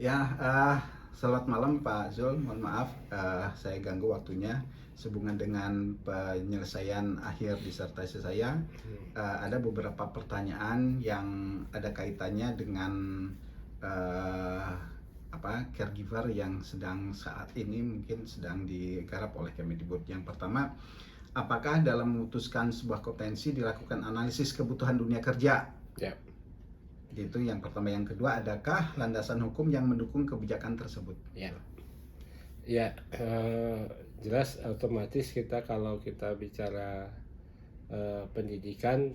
Ya, selamat malam Pak Zul. Mohon maaf, saya ganggu waktunya. Sehubungan dengan penyelesaian akhir disertasi saya, ada beberapa pertanyaan yang ada kaitannya dengan eh, caregiver yang sedang saat ini mungkin sedang digarap oleh Kemendikbud. Yang pertama, apakah dalam memutuskan sebuah kompetensi dilakukan analisis kebutuhan dunia kerja? Ya, Itu yang pertama. Yang kedua, adakah landasan hukum yang mendukung kebijakan tersebut? ya, ya. Jelas otomatis kalau kita bicara pendidikan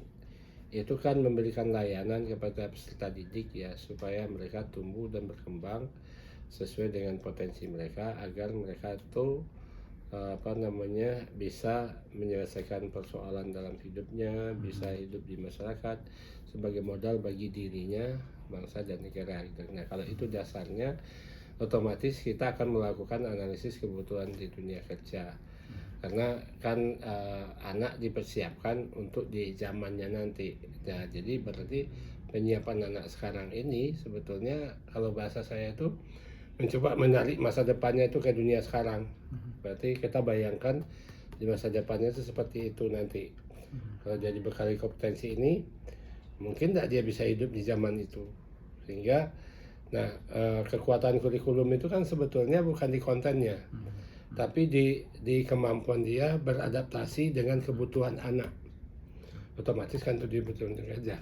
itu kan memberikan layanan kepada peserta didik ya supaya mereka tumbuh dan berkembang sesuai dengan potensi mereka agar mereka itu bisa menyelesaikan persoalan dalam hidupnya, bisa hidup di masyarakat sebagai modal bagi dirinya, bangsa dan negara gitu. Nah, kalau itu dasarnya otomatis kita akan melakukan analisis kebutuhan di dunia kerja karena kan anak dipersiapkan untuk di zamannya nanti. Nah, jadi berarti penyiapan anak sekarang ini sebetulnya kalau bahasa saya itu mencoba menarik masa depannya itu ke dunia sekarang. Berarti kita bayangkan di masa depannya itu seperti itu nanti. Kalau dia dibekali kompetensi ini, mungkin tidak dia bisa hidup di zaman itu. Sehingga, nah kekuatan kurikulum itu kan sebetulnya bukan di kontennya, tapi di kemampuan dia beradaptasi dengan kebutuhan anak. Otomatis kan itu dibutuhkan kerja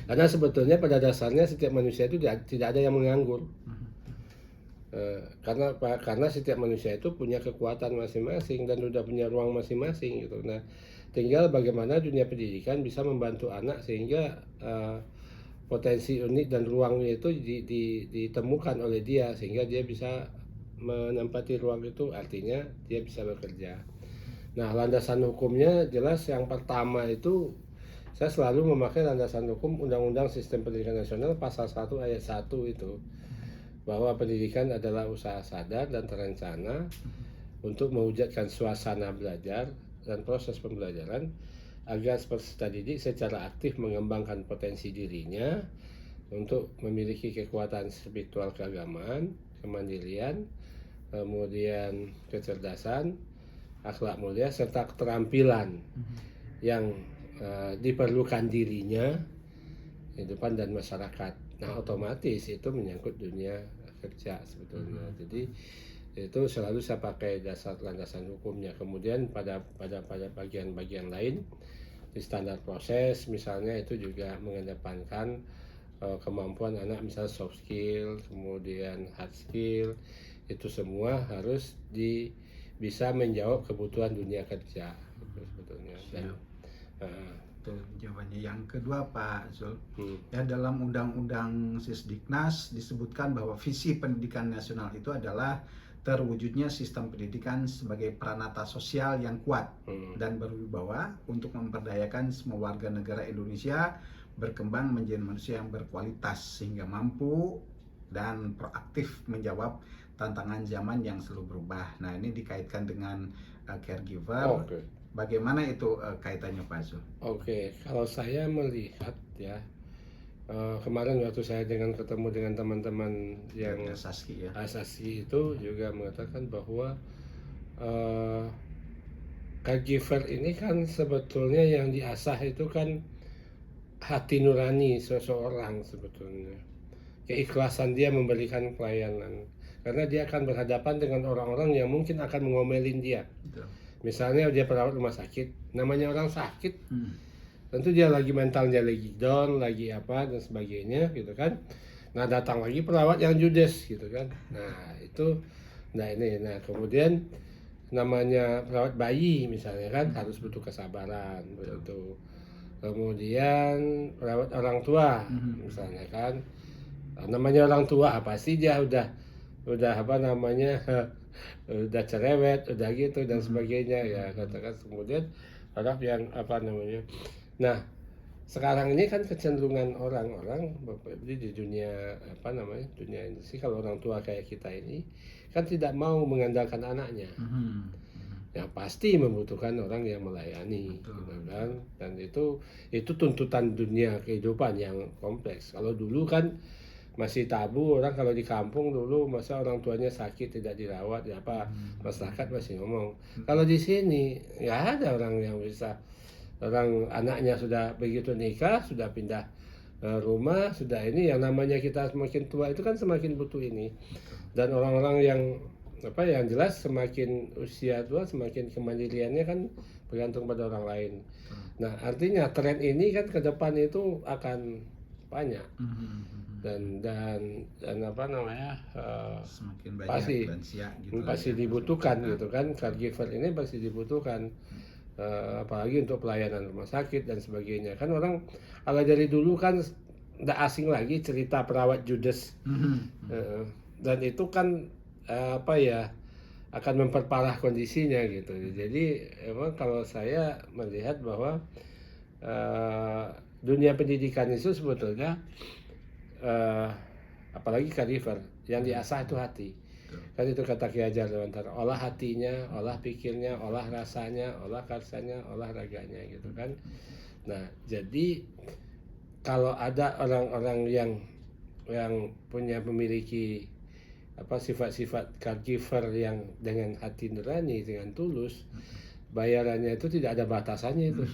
karena sebetulnya pada dasarnya setiap manusia itu tidak ada yang menganggur. Karena setiap manusia itu punya kekuatan masing-masing dan sudah punya ruang masing-masing gitu. Nah, tinggal bagaimana dunia pendidikan bisa membantu anak sehingga potensi unik dan ruangnya itu ditemukan oleh dia sehingga dia bisa menempati ruang itu, artinya dia bisa bekerja. Nah, landasan hukumnya jelas yang pertama itu saya selalu memakai landasan hukum Undang-Undang Sistem Pendidikan Nasional pasal 1 ayat 1 itu, bahwa pendidikan adalah usaha sadar dan terencana untuk mewujudkan suasana belajar dan proses pembelajaran agar peserta didik secara aktif mengembangkan potensi dirinya untuk memiliki kekuatan spiritual keagamaan, kemandirian, kemudian kecerdasan, akhlak mulia, serta keterampilan yang diperlukan dirinya, kehidupan dan masyarakat. Nah, otomatis itu menyangkut dunia kerja sebetulnya. Jadi itu selalu saya pakai dasar landasan hukumnya. Kemudian pada bagian-bagian lain di standar proses misalnya itu juga mengedepankan kemampuan anak, misalnya soft skill, kemudian hard skill, itu semua harus bisa menjawab kebutuhan dunia kerja itu sebetulnya. Dan Itu jawabannya. Yang kedua Pak Zul, ya dalam Undang-Undang Sisdiknas disebutkan bahwa visi pendidikan nasional itu adalah terwujudnya sistem pendidikan sebagai pranata sosial yang kuat dan berwibawa untuk memperdayakan semua warga negara Indonesia berkembang menjadi manusia yang berkualitas sehingga mampu dan proaktif menjawab tantangan zaman yang selalu berubah. Nah, ini dikaitkan dengan caregiver. Oke. Bagaimana itu kaitannya Pak Zul? Oke, kalau saya melihat ya, kemarin waktu saya ketemu dengan teman-teman yang Saski ya. Asasi itu juga mengatakan bahwa caregiver ini kan sebetulnya yang diasah itu kan hati nurani seseorang sebetulnya, keikhlasan dia memberikan pelayanan, karena dia akan berhadapan dengan orang-orang yang mungkin akan mengomelin dia. Betul. Misalnya dia perawat rumah sakit, namanya orang sakit, tentu dia lagi mentalnya lagi down, lagi apa dan sebagainya gitu kan. Nah, datang lagi perawat yang judes gitu kan. Nah kemudian namanya perawat bayi misalnya kan harus butuh kesabaran begitu. Kemudian perawat orang tua misalnya kan, namanya orang tua pasti dia udah apa namanya udah cerewet, udah gitu dan sebagainya ya katakan. Kemudian harap yang apa namanya. Nah, sekarang ini kan kecenderungan orang-orang di dunia dunia industri, kalau orang tua kayak kita ini kan tidak mau mengandalkan anaknya. Ya pasti membutuhkan orang yang melayani gitu kan. Dan itu tuntutan dunia kehidupan yang kompleks. Kalau dulu kan masih tabu. Orang kalau di kampung dulu masa orang tuanya sakit tidak dirawat ya apa, masyarakat masih ngomong. Kalau di sini nggak ada orang yang bisa, orang anaknya sudah begitu nikah sudah pindah rumah, sudah ini, yang namanya kita semakin tua itu kan semakin butuh ini. Dan orang-orang yang apa, yang jelas semakin usia tua semakin kemandiriannya kan bergantung pada orang lain. Nah artinya tren ini kan ke depan itu akan banyak dan apa namanya, Semakin banyak pasti lansia gitu pasti ya. dibutuhkan gitu kan, caregiver ini pasti dibutuhkan. Apalagi untuk pelayanan rumah sakit dan sebagainya. Kan orang kalau dari dulu kan nggak asing lagi cerita perawat judes. Dan itu kan apa ya, akan memperparah kondisinya gitu. Jadi emang kalau saya melihat bahwa dunia pendidikan itu sebetulnya apalagi caregiver yang diasah itu hati. Kan itu kata Ki Hajar Dewantara, olah hatinya, olah pikirnya, olah rasanya, olah karsanya, olah raganya gitu kan. Nah jadi kalau ada orang-orang yang memiliki apa sifat-sifat caregiver yang dengan hati nurani, dengan tulus, bayarannya itu tidak ada batasannya itu.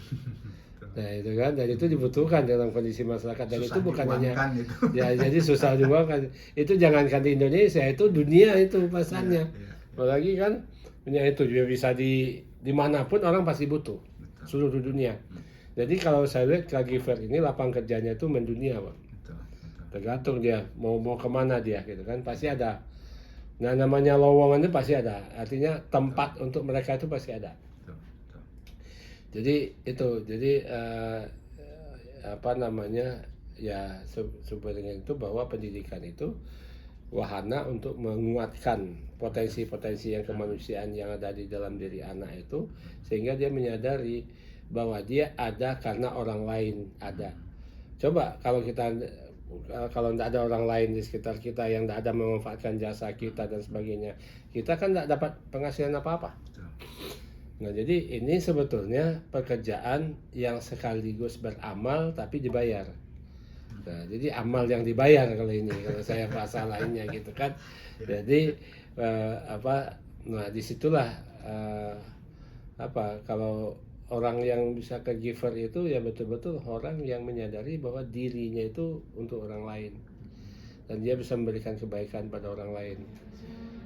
Nah itu kan, dan itu dibutuhkan dalam kondisi masyarakat, dan Susah itu bukan hanya itu. ya, jadi susah diuangkan. Itu jangankan di Indonesia, itu dunia itu pasarnya. Apalagi kan punya itu juga bisa dimanapun orang pasti butuh, seluruh dunia. Jadi kalau saya lihat caregiver ini lapangan kerjanya itu mendunia, Pak. Tergantung dia mau kemana dia gitu kan, pasti ada. Nah namanya lowongan itu pasti ada, artinya tempat untuk mereka itu pasti ada. Jadi itu, jadi apa namanya ya, sebenarnya itu bahwa pendidikan itu wahana untuk menguatkan potensi-potensi yang kemanusiaan yang ada di dalam diri anak itu, sehingga dia menyadari bahwa dia ada karena orang lain ada. Coba kalau tidak ada orang lain di sekitar kita yang tidak ada memanfaatkan jasa kita dan sebagainya, kita kan tidak dapat penghasilan apa-apa. Nah jadi ini sebetulnya pekerjaan yang sekaligus beramal tapi dibayar. Nah jadi amal yang dibayar kalau ini, kalau saya bahasa lainnya gitu kan. Jadi nah disitulah kalau orang yang bisa caregiver itu ya betul-betul orang yang menyadari bahwa dirinya itu untuk orang lain dan dia bisa memberikan kebaikan pada orang lain.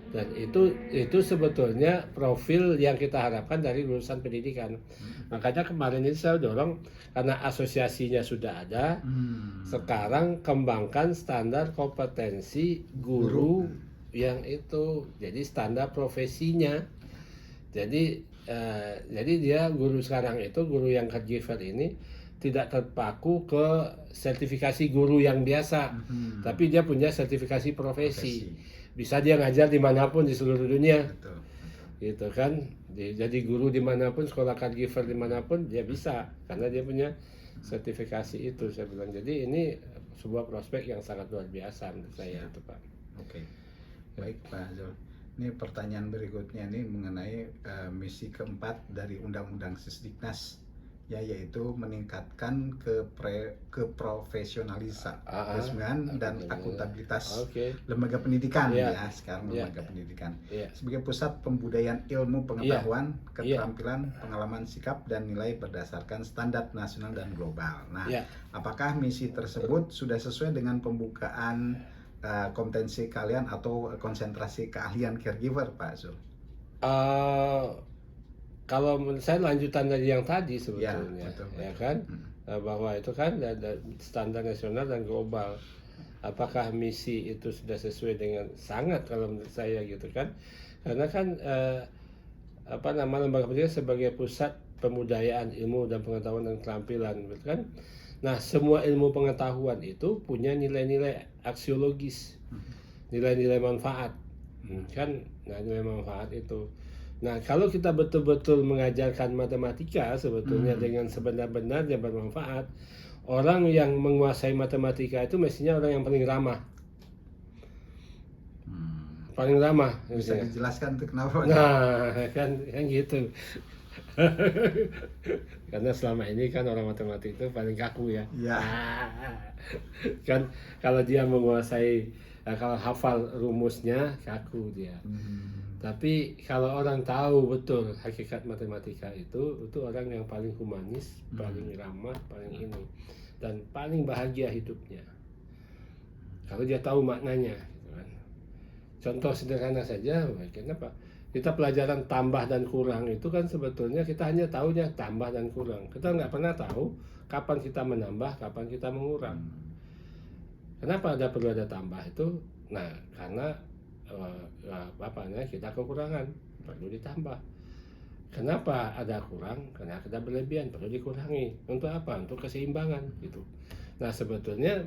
Dan itu sebetulnya profil yang kita harapkan dari lulusan pendidikan. Makanya kemarin ini saya dorong, karena asosiasinya sudah ada, sekarang kembangkan standar kompetensi guru yang itu, jadi standar profesinya. Jadi dia guru sekarang itu, guru yang caregiver ini tidak terpaku ke sertifikasi guru yang biasa, tapi dia punya sertifikasi profesi. Bisa dia ngajar dimanapun di seluruh dunia, gitu kan. Jadi guru dimanapun, sekolah caregiver dimanapun dia bisa, karena dia punya sertifikasi itu, saya bilang. Jadi ini sebuah prospek yang sangat luar biasa menurut saya itu, Pak. Oke, baik Pak Zul. Ini pertanyaan berikutnya ini mengenai misi keempat dari Undang-Undang Sisdiknas, ya, yaitu meningkatkan keprofesionalisan dan akuntabilitas lembaga pendidikan, ya sekarang lembaga pendidikan sebagai pusat pembudayaan ilmu pengetahuan, keterampilan, pengalaman sikap dan nilai berdasarkan standar nasional dan global. Nah, apakah misi tersebut sudah sesuai dengan pembukaan kompetensi kalian atau konsentrasi keahlian caregiver, Pak Zul? Kalau menurut saya lanjutan dari yang tadi sebetulnya, ya kan, bahwa itu kan ada standar nasional dan global. Apakah misi itu sudah sesuai dengan, sangat kalau menurut saya gitu kan, karena kan lembaga pendidikan sebagai pusat pembudayaan ilmu dan pengetahuan dan keterampilan, gitu kan. Nah semua ilmu pengetahuan itu punya nilai-nilai aksiologis, nilai-nilai manfaat, kan. Nah nilai manfaat itu. Nah, kalau kita betul-betul mengajarkan matematika sebetulnya dengan sebenar-benarnya bermanfaat, orang yang menguasai matematika itu mestinya orang yang paling ramah. Paling ramah. Bisa dijelaskan itu kenapa? Nah, kan gitu. Karena selama ini kan orang matematik itu paling kaku ya. Iya. Kan kalau dia menguasai, kalau hafal rumusnya kaku dia. Tapi kalau orang tahu betul hakikat matematika itu orang yang paling humanis, paling ramah, paling ini, dan paling bahagia hidupnya. Kalau dia tahu maknanya, gitu kan. Contoh sederhana saja, kenapa? Kita pelajaran tambah dan kurang itu kan sebetulnya kita hanya tahunya tambah dan kurang. Kita nggak pernah tahu kapan kita menambah, kapan kita mengurang. Kenapa perlu ada tambah itu? Nah, karena kita kekurangan, perlu ditambah. Kenapa ada kurang? Karena ada berlebihan, perlu dikurangi. Untuk apa? Untuk keseimbangan gitu. Nah, sebetulnya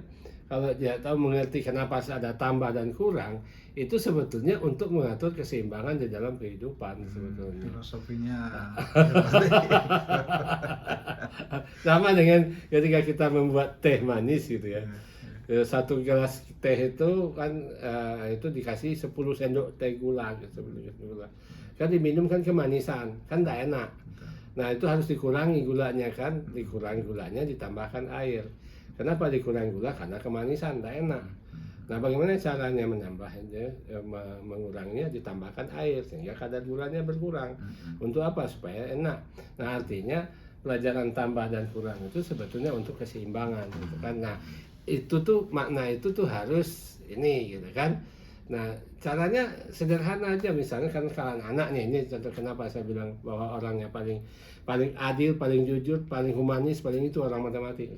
kalau dia tahu mengerti kenapa ada tambah dan kurang, itu sebetulnya untuk mengatur keseimbangan di dalam kehidupan sebetulnya. Filosofinya sama dengan ketika kita membuat teh manis gitu ya. Satu gelas teh itu kan itu dikasih 10 sendok teh gula gitu, 10 sendok gula. Kan diminum kan kemanisan, kan tidak enak. Nah, itu harus dikurangi gulanya kan, dikurangi gulanya ditambahkan air. Kenapa dikurangi gula? Karena kemanisan, tidak enak. Nah, bagaimana caranya menambahnya, menguranginya? Ditambahkan air sehingga kadar gulanya berkurang. Untuk apa? Supaya enak. Nah, artinya pelajaran tambah dan kurang itu sebetulnya untuk keseimbangan, gitu kan. Nah, itu tuh makna itu tuh harus ini, gitu kan. Nah, caranya sederhana aja, misalnya kan kalau anak-anaknya ini contoh kenapa saya bilang bahwa orangnya paling adil, paling jujur, paling humanis, paling itu orang matematik.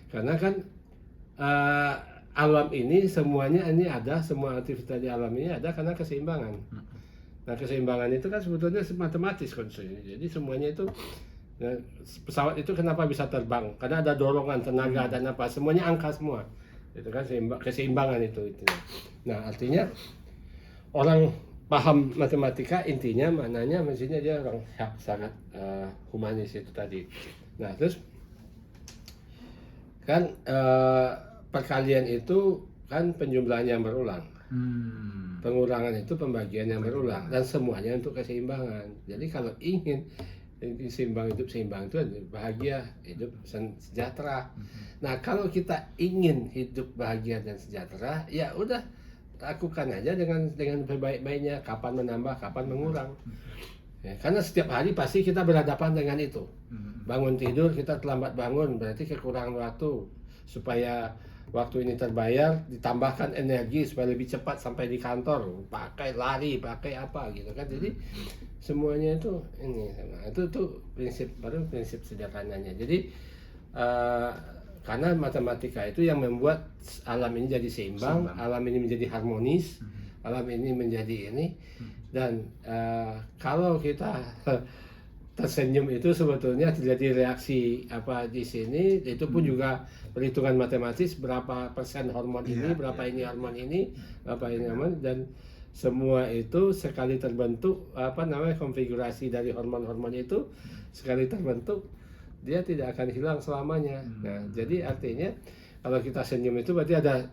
Karena kan alam ini semuanya ini ada, semua aktivitas di alam ini ada karena keseimbangan. Nah, keseimbangan itu kan sebetulnya matematis konsepnya. Jadi semuanya itu, pesawat itu kenapa bisa terbang? Karena ada dorongan, tenaga, dan apa, semuanya angka semua. Itu kan keseimbangan itu. Nah, artinya orang paham matematika intinya maknanya mestinya dia orang sangat humanis itu tadi. Nah, terus kan perkalian itu kan penjumlahan yang berulang. Pengurangan itu pembagian yang berulang, dan semuanya untuk keseimbangan. Jadi kalau ingin seimbang, hidup seimbang itu bahagia, hidup sejahtera. Nah, kalau kita ingin hidup bahagia dan sejahtera, ya udah lakukan aja dengan sebaik-baiknya, kapan menambah, kapan mengurang. Ya, karena setiap hari pasti kita berhadapan dengan itu. Bangun tidur kita terlambat bangun, berarti kekurangan waktu. Supaya waktu ini terbayar, ditambahkan energi supaya lebih cepat sampai di kantor, pakai lari, pakai apa gitu kan. Jadi semuanya itu ini, nah, itu tuh prinsip sederhananya. Jadi karena matematika itu yang membuat alam ini jadi seimbang, alam ini menjadi harmonis, alam ini menjadi ini. Dan kalau kita tersenyum itu sebetulnya terjadi reaksi apa di sini, itu pun juga perhitungan matematis, berapa persen hormon ini, berapa ini hormon ini, berapa ini hormon, dan semua itu sekali terbentuk konfigurasi dari hormon-hormon itu sekali terbentuk dia tidak akan hilang selamanya. Nah, jadi artinya kalau kita senyum itu berarti ada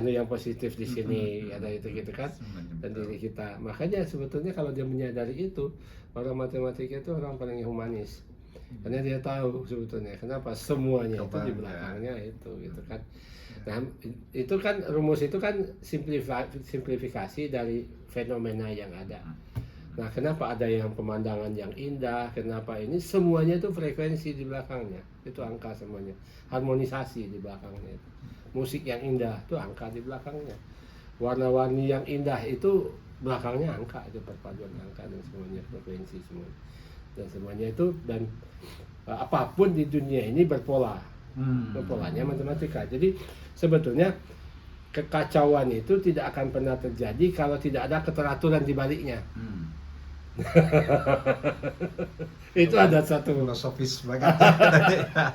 yang positif di sini, ada itu gitu kan, dan diri kita. Makanya sebetulnya kalau dia menyadari itu, orang matematika itu orang paling humanis. Karena dia tahu sebetulnya kenapa semuanya itu di belakangnya itu gitu kan. Nah, itu kan rumus itu kan simplifikasi dari fenomena yang ada. Nah, kenapa ada yang pemandangan yang indah, kenapa ini semuanya itu frekuensi di belakangnya, itu angka semuanya, harmonisasi di belakangnya, musik yang indah itu angka di belakangnya, warna-warni yang indah itu belakangnya angka, itu perpaduan angka dan semuanya frekuensi semuanya, dan semuanya itu, dan apapun di dunia ini berpola, berpolanya matematika. Jadi sebetulnya kekacauan itu tidak akan pernah terjadi kalau tidak ada keteraturan di baliknya. Itu ada satu filosofis banget.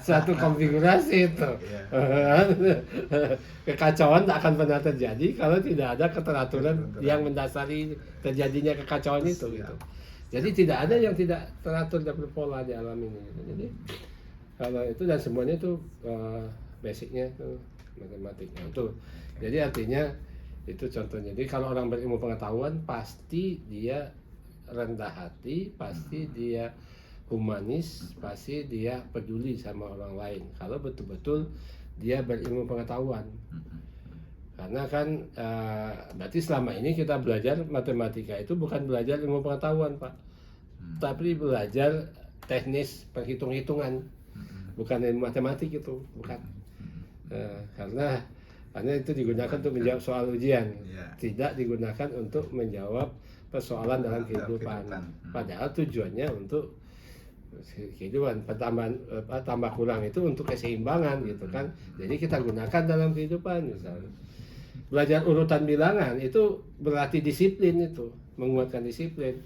Satu konfigurasi itu. Kekacauan tak akan pernah terjadi kalau tidak ada keteraturan yang mendasari terjadinya kekacauan itu gitu. Jadi tidak ada yang tidak teratur dan berpola di alam ini gitu. Jadi kalau itu, dan semuanya itu basicnya itu matematiknya itu. Jadi artinya itu contohnya. Jadi kalau orang berilmu pengetahuan pasti dia rendah hati, pasti dia humanis, pasti dia peduli sama orang lain. Kalau betul-betul dia berilmu pengetahuan. Karena kan berarti selama ini kita belajar matematika itu bukan belajar ilmu pengetahuan, Pak, tapi belajar teknis perhitung-hitungan, bukan ilmu matematik itu, bukan. Karena itu digunakan untuk menjawab soal ujian, tidak digunakan untuk menjawab persoalan dalam kehidupan. Padahal tujuannya untuk kehidupan, tambah kurang itu untuk keseimbangan gitu kan. Jadi kita gunakan dalam kehidupan. Misalnya belajar urutan bilangan itu berarti disiplin, itu menguatkan disiplin,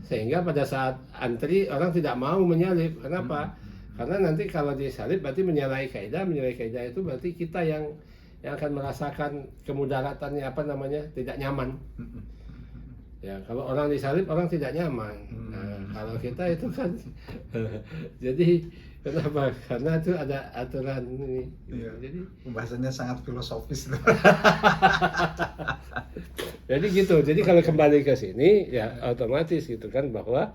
sehingga pada saat antri orang tidak mau menyalip. Kenapa? Karena nanti kalau disalip berarti menyalahi kaidah itu berarti kita yang akan merasakan kemudaratannya, tidak nyaman. Ya, kalau orang disalib orang tidak nyaman. Nah, kalau kita itu kan jadi kenapa? Karena itu ada aturan ini. Iya. Jadi Pembahasannya sangat filosofis. jadi gitu. Jadi kalau kembali ke sini ya otomatis gitu kan, bahwa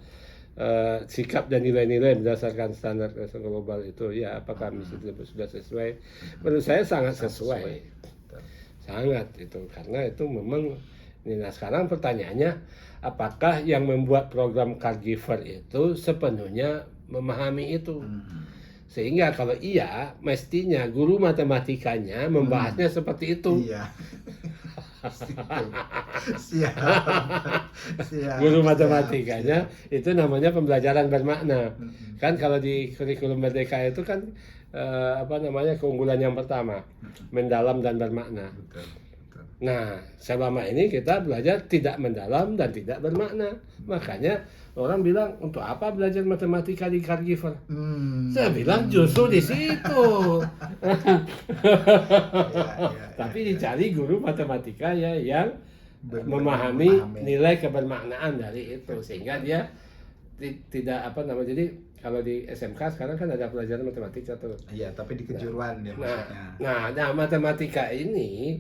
sikap dan nilai-nilai berdasarkan standar global itu ya apakah sudah sesuai? Menurut saya sangat sesuai. Sangat itu, karena itu memang. Nah sekarang pertanyaannya, apakah yang membuat program caregiver itu sepenuhnya memahami itu? Sehingga kalau iya, mestinya guru matematikanya membahasnya seperti itu. Iya. Siap. Guru matematikanya itu namanya pembelajaran bermakna. Kan kalau di kurikulum Merdeka itu kan keunggulan yang pertama, mendalam dan bermakna. Nah, selama ini kita belajar tidak mendalam dan tidak bermakna. Makanya orang bilang, untuk apa belajar matematika di caregiver? Saya bilang justru di situ. Tapi dicari guru matematika ya yang memahami nilai kebermaknaan dari itu, sehingga dia tidak jadi kalau di SMK sekarang kan ada pelajaran matematika tuh. Iya, tapi di kejuruan ya maksudnya. Nah, matematika ini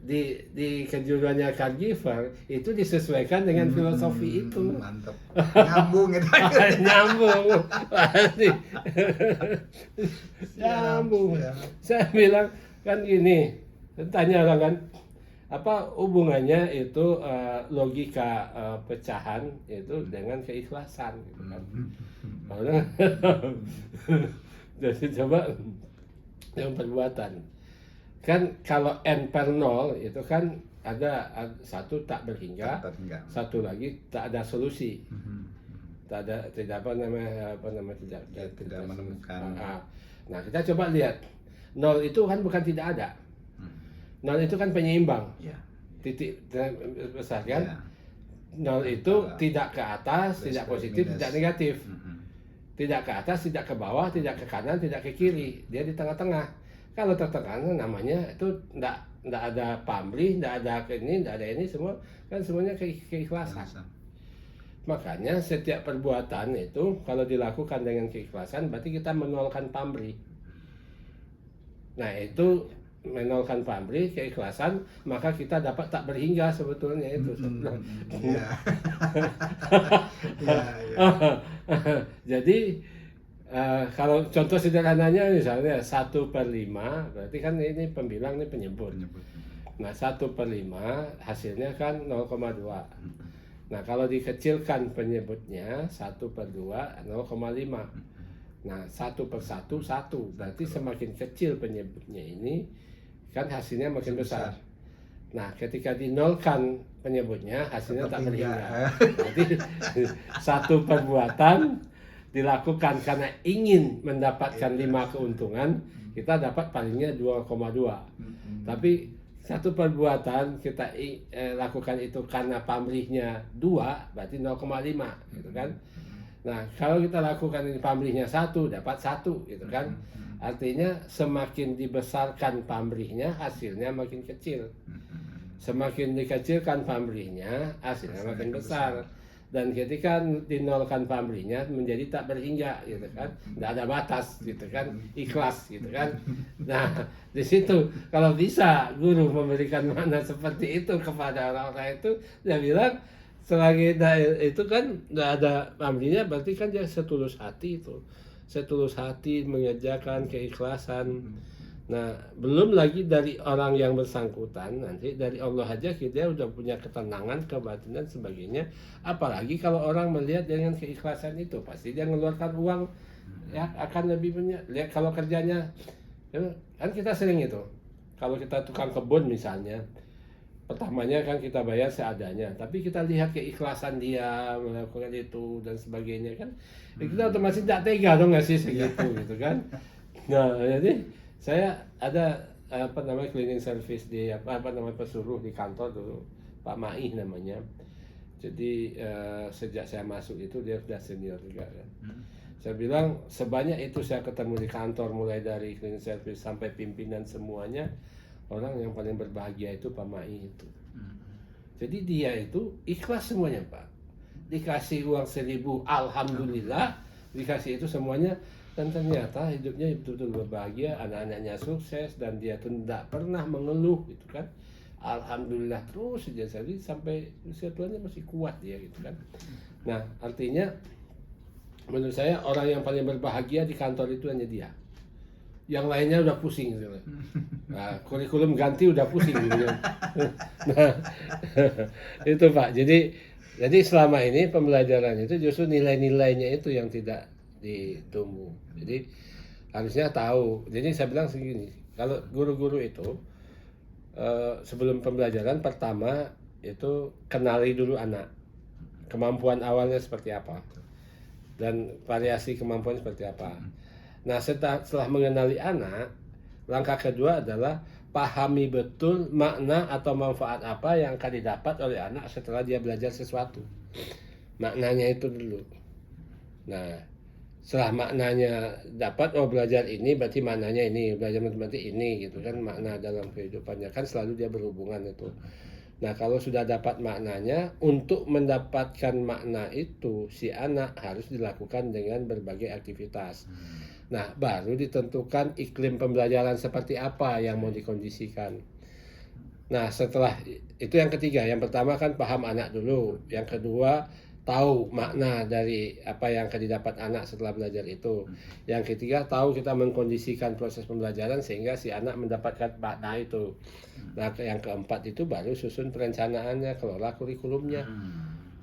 di kejuruannya caregiver itu disesuaikan dengan filosofi itu. Mantap. Nyambung itu. Nyambung. Saya bilang kan gini, tanya orang kan, apa hubungannya itu logika pecahan itu dengan keikhlasan gitu kan. Jadi coba yang perbuatan. Kan kalau n per 0 itu kan ada satu tak berhingga, satu lagi tak ada solusi, tidak menemukan. Nah kita coba lihat, 0 itu kan bukan tidak ada, 0 itu kan penyeimbang, titik besar kan, 0 itu tidak ke atas, tidak positif, tidak negatif, tidak ke atas, tidak ke bawah, tidak ke kanan, tidak ke kiri, dia di tengah-tengah. Kalau tertekan namanya itu enggak ada pamrih, enggak ada ini semua kan semuanya keikhlasan. Makanya setiap perbuatan itu kalau dilakukan dengan keikhlasan berarti kita menolkan pamrih. Nah, itu menolkan pamrih, keikhlasan, maka kita dapat tak berhingga sebetulnya itu. Jadi kalau contoh sederhananya misalnya 1/5 berarti kan ini pembilang, ini penyebut. Nah 1/5 hasilnya kan 0,2. Nah kalau dikecilkan penyebutnya 1/2 0,5. Nah 1/1 1, berarti semakin kecil penyebutnya ini kan hasilnya makin besar. Nah ketika dinolkan penyebutnya hasilnya tak berhingga. Berarti satu perbuatan dilakukan karena ingin mendapatkan 5 keuntungan, kita dapat palingnya 2,2. Tapi satu perbuatan kita lakukan itu karena pamrihnya 2, berarti 0,5 gitu kan. Nah kalau kita lakukan ini pamrihnya 1, dapat 1 gitu kan. Artinya semakin dibesarkan pamrihnya, hasilnya makin kecil. Semakin dikecilkan pamrihnya, hasilnya makin besar. Dan ketika dinolkan pamrihnya menjadi tak berhingga gitu kan, tidak ada batas gitu kan, ikhlas gitu kan. Nah di situ kalau bisa guru memberikan makna seperti itu kepada orang-orang itu, dia bilang selagi itu kan nggak ada pamrihnya, berarti kan dia setulus hati itu, setulus hati mengerjakan keikhlasan. Nah, belum lagi dari orang yang bersangkutan, nanti dari Allah aja kita udah punya ketenangan, kebatinan sebagainya. Apalagi kalau orang melihat dengan keikhlasan itu, pasti dia mengeluarkan uang ya akan lebih banyak. Lihat kalau kerjanya, ya, kan kita sering itu. Kalau kita tukang kebun misalnya, pertamanya kan kita bayar seadanya, tapi kita lihat keikhlasan dia melakukan itu dan sebagainya kan, ya kita otomatis tidak tega dong ngasih segitu gitu kan. Nah, jadi saya ada cleaning service di namanya pesuruh di kantor dulu, Pak Maih namanya. Jadi sejak saya masuk itu dia sudah senior juga kan. Saya bilang sebanyak itu saya ketemu di kantor, mulai dari cleaning service sampai pimpinan semuanya, orang yang paling berbahagia itu Pak Maih itu. Jadi dia itu ikhlas semuanya Pak. Dikasih uang 1.000, alhamdulillah, dikasih itu semuanya. Dan ternyata hidupnya betul-betul berbahagia, anak-anaknya sukses, dan dia tuh tidak pernah mengeluh gitu kan. Alhamdulillah terus saja sampai usia tuanya masih kuat dia gitu kan. Nah, artinya menurut saya orang yang paling berbahagia di kantor itu hanya dia. Yang lainnya udah pusing gitu. Nah, kurikulum ganti udah pusing gitu kan. Nah, itu Pak. Jadi selama ini pembelajaran itu justru nilai-nilainya itu yang tidak ditumbuh. Jadi harusnya tahu. Jadi saya bilang segini, kalau guru-guru itu sebelum pembelajaran pertama itu kenali dulu anak, kemampuan awalnya seperti apa dan variasi kemampuan seperti apa. Nah, setelah mengenali anak, langkah kedua adalah pahami betul makna atau manfaat apa yang akan didapat oleh anak setelah dia belajar sesuatu. Maknanya itu dulu. Nah, setelah maknanya dapat, oh belajar ini berarti maknanya ini, belajar matematik ini gitu kan, makna dalam kehidupannya kan selalu dia berhubungan itu. Nah, kalau sudah dapat maknanya, untuk mendapatkan makna itu si anak harus dilakukan dengan berbagai aktivitas. Nah, baru ditentukan iklim pembelajaran seperti apa yang mau dikondisikan. Nah, setelah itu yang ketiga, yang pertama kan paham anak dulu, yang kedua tahu makna dari apa yang akan didapat anak setelah belajar itu. Yang ketiga, tahu kita mengkondisikan proses pembelajaran sehingga si anak mendapatkan makna itu. Nah, yang keempat itu baru susun perencanaannya, kelola kurikulumnya.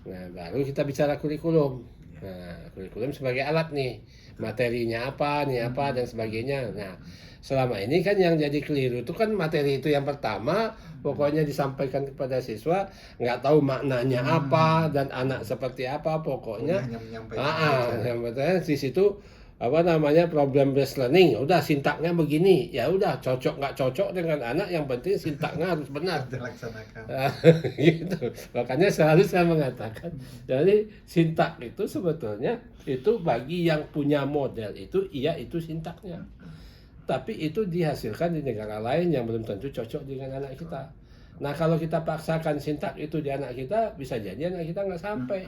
Nah, baru kita bicara kurikulum. Nah, kurikulum sebagai alat nih, materinya apa, dan sebagainya. Nah, selama ini kan yang jadi keliru itu kan materi itu yang pertama, pokoknya disampaikan kepada siswa, nggak tahu maknanya apa dan anak seperti apa, pokoknya yang betulnya di situ problem based learning, udah sintaknya begini, ya udah cocok nggak cocok dengan anak, yang penting sintaknya harus benar dilaksanakan. Gitu. Makanya selalu saya mengatakan, jadi sintak itu sebetulnya itu bagi yang punya model itu, iya itu sintaknya. Tapi itu dihasilkan di negara lain yang belum tentu cocok dengan anak kita. Nah, kalau kita paksakan sintak itu di anak kita, bisa jadi anak kita nggak sampai.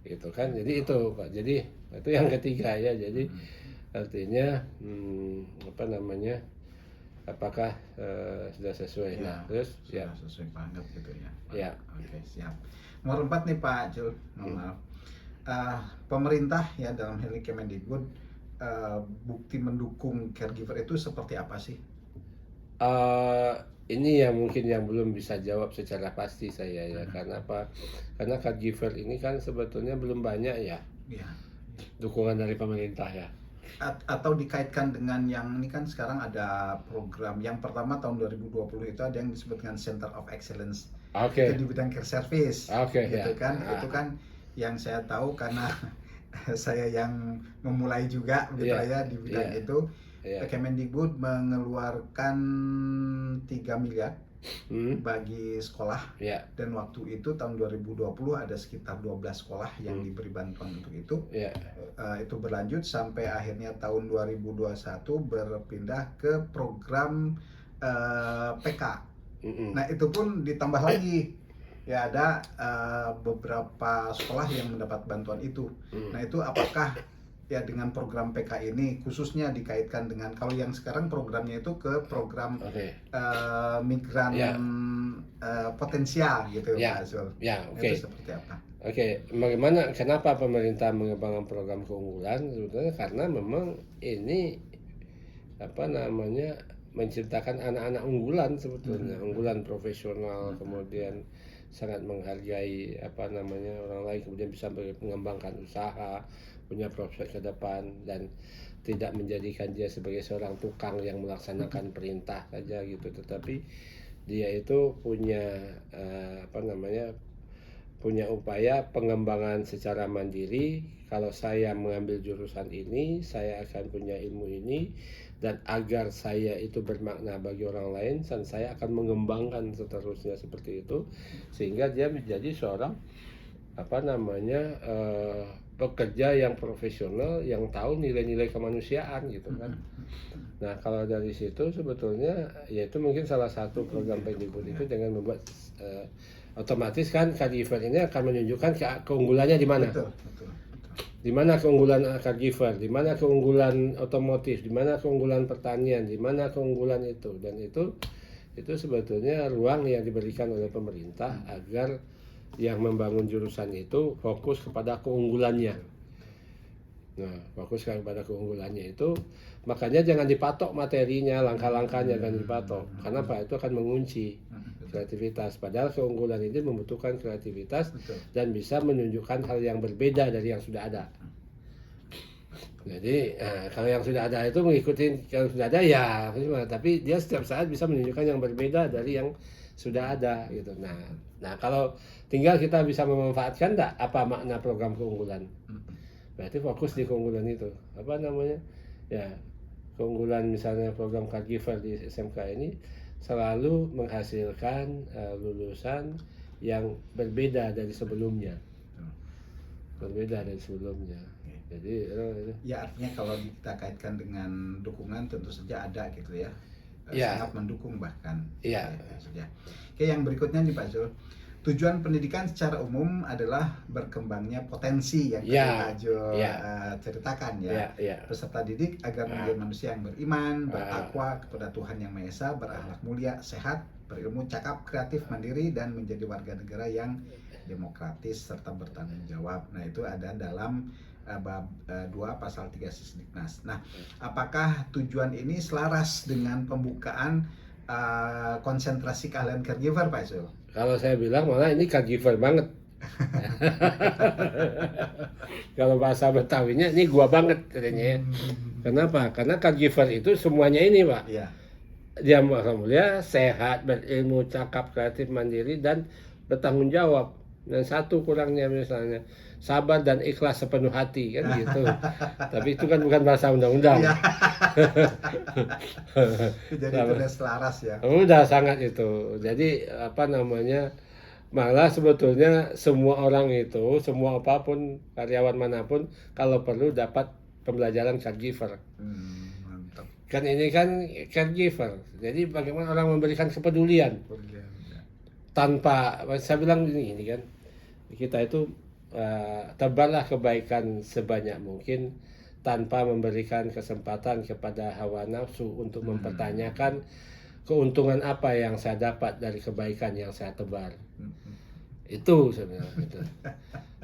Gitu kan. Jadi itu Pak. Jadi itu yang ketiga ya. Jadi artinya apakah sudah sesuai. Ya, nah, terus sudah sesuai banget gitu ya. Ya. Oke, siap. Nomor 4 nih Pak Jul. Maaf. Pemerintah ya dalam hal ini Kemendikbud, bukti mendukung caregiver itu seperti apa sih? Ini yang mungkin yang belum bisa jawab secara pasti saya ya. Karena apa? Karena caregiver ini kan sebetulnya belum banyak ya dukungan dari pemerintah ya. Atau dikaitkan dengan yang ini kan sekarang ada program yang pertama tahun 2020 itu ada yang disebut dengan Center of Excellence. Itu di bidang care service. Gitu kan. Itu kan yang saya tahu karena saya yang memulai juga di bidang itu. Kemendikbud mengeluarkan 3 miliar bagi sekolah, dan waktu itu tahun 2020 ada sekitar 12 sekolah yang diberi bantuan untuk itu. Itu berlanjut sampai akhirnya tahun 2021 berpindah ke program PK. Nah, itu pun ditambah lagi ya, ada beberapa sekolah yang mendapat bantuan itu. Nah, itu apakah ya dengan program PK ini khususnya dikaitkan dengan, kalau yang sekarang programnya itu ke program migran potensial gitu Ya, Pak Zul. ya, Itu oke. seperti apa? Oke, kenapa pemerintah mengembangkan program keunggulan? Sebetulnya karena memang ini menciptakan anak-anak unggulan sebetulnya, unggulan profesional, kemudian sangat menghargai orang lain, kemudian bisa mengembangkan usaha, punya prospek ke depan, dan tidak menjadikan dia sebagai seorang tukang yang melaksanakan perintah saja gitu, tetapi dia itu punya upaya pengembangan secara mandiri. Kalau saya mengambil jurusan ini, saya akan punya ilmu ini, dan agar saya itu bermakna bagi orang lain, dan saya akan mengembangkan seterusnya seperti itu, sehingga dia menjadi seorang pekerja yang profesional, yang tahu nilai-nilai kemanusiaan gitu kan. Nah, kalau dari situ sebetulnya yaitu mungkin salah satu program Pendikbud itu dengan membuat otomatis kan caregiver ini akan menunjukkan keunggulannya di mana. Betul, betul, betul. Di mana keunggulan caregiver, di mana keunggulan otomotif, di mana keunggulan pertanian, di mana keunggulan itu, dan itu sebetulnya ruang yang diberikan oleh pemerintah agar yang membangun jurusan itu fokus kepada keunggulannya. Nah, fokus kepada keunggulannya itu, makanya jangan dipatok materinya, langkah-langkahnya jangan dipatok. Karena Pak itu akan mengunci kreativitas. Padahal keunggulan ini membutuhkan kreativitas dan bisa menunjukkan hal yang berbeda dari yang sudah ada. Jadi kalau yang sudah ada itu mengikuti yang sudah ada ya, tapi dia setiap saat bisa menunjukkan yang berbeda dari yang sudah ada gitu. Nah kalau tinggal kita bisa memanfaatkan apa makna program keunggulan. Berarti fokus di keunggulan itu. Ya, keunggulan misalnya program caregiver di SMK ini selalu menghasilkan lulusan yang berbeda dari sebelumnya. Jadi ya artinya kalau kita kaitkan dengan dukungan tentu saja ada gitu ya. Ya. Sangat mendukung bahkan. Iya. Ya. Oke, yang berikutnya nih Pak Zul. Tujuan pendidikan secara umum adalah berkembangnya potensi yang tadi Pak Zul ceritakan ya. Peserta didik agar menjadi manusia yang beriman, bertakwa kepada Tuhan Yang Maha Esa, berakhlak mulia, sehat, berilmu, cakap, kreatif, mandiri, dan menjadi warga negara yang demokratis serta bertanggung jawab. Nah, itu ada dalam bab 2 pasal 3 Sisdiknas. Nah, apakah tujuan ini selaras dengan pembukaan konsentrasi keahlian caregiver Pak Zul? Kalau saya bilang malah ini caregiver banget. Kalau bahasa Betawinya ini gua banget katanya ya. Kenapa? Karena caregiver itu semuanya ini Pak. Iya. Dia mulia, sehat, berilmu, cakap, kreatif, mandiri, dan bertanggung jawab. Dan satu kurangnya misalnya sabar dan ikhlas sepenuh hati kan gitu. Tapi itu kan bukan bahasa undang-undang. Ya. Jadi itu udah selaras ya. Udah sangat itu. Jadi malah sebetulnya semua orang itu, semua apapun, karyawan manapun, kalau perlu dapat pembelajaran caregiver. Mantap. Kan ini kan caregiver. Jadi bagaimana orang memberikan kepedulian. Tanpa, saya bilang ini kan, kita itu tebarlah kebaikan sebanyak mungkin tanpa memberikan kesempatan kepada hawa nafsu untuk mempertanyakan keuntungan apa yang saya dapat dari kebaikan yang saya tebar. Itu sebenarnya itu.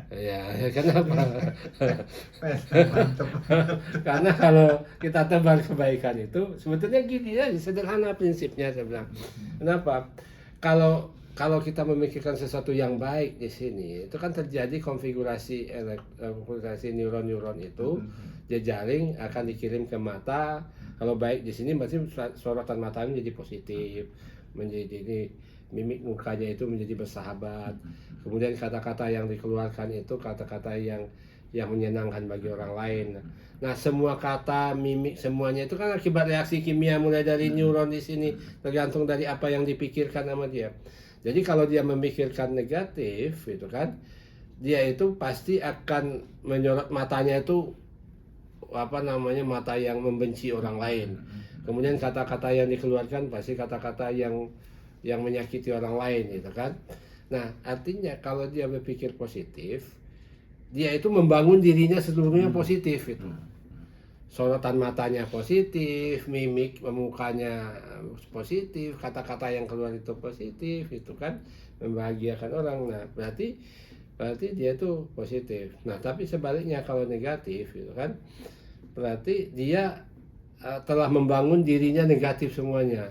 Ya, kenapa? Karena kalau kita tebar kebaikan itu sebetulnya gini ya, sederhana prinsipnya saya bilang. Kenapa? Kalau kita memikirkan sesuatu yang baik di sini, itu kan terjadi konfigurasi neuron-neuron itu, jejaring akan dikirim ke mata. Kalau baik di sini berarti sorotan matanya menjadi positif, menjadi ini mimik mukanya itu menjadi bersahabat. Kemudian kata-kata yang dikeluarkan itu kata-kata yang menyenangkan bagi orang lain. Nah, semua kata, mimik, semuanya itu kan akibat reaksi kimia mulai dari neuron di sini, tergantung dari apa yang dipikirkan sama dia. Jadi kalau dia memikirkan negatif, itu kan, dia itu pasti akan menyorot matanya itu mata yang membenci orang lain. Kemudian kata-kata yang dikeluarkan pasti kata-kata yang menyakiti orang lain, gitu kan. Nah, artinya kalau dia berpikir positif, dia itu membangun dirinya seluruhnya positif itu. sorotan matanya positif, mimik mukanya positif, kata-kata yang keluar itu positif, itu kan membahagiakan orang. Nah, berarti dia tuh positif. Nah, tapi sebaliknya kalau negatif gitu kan, berarti dia telah membangun dirinya negatif semuanya.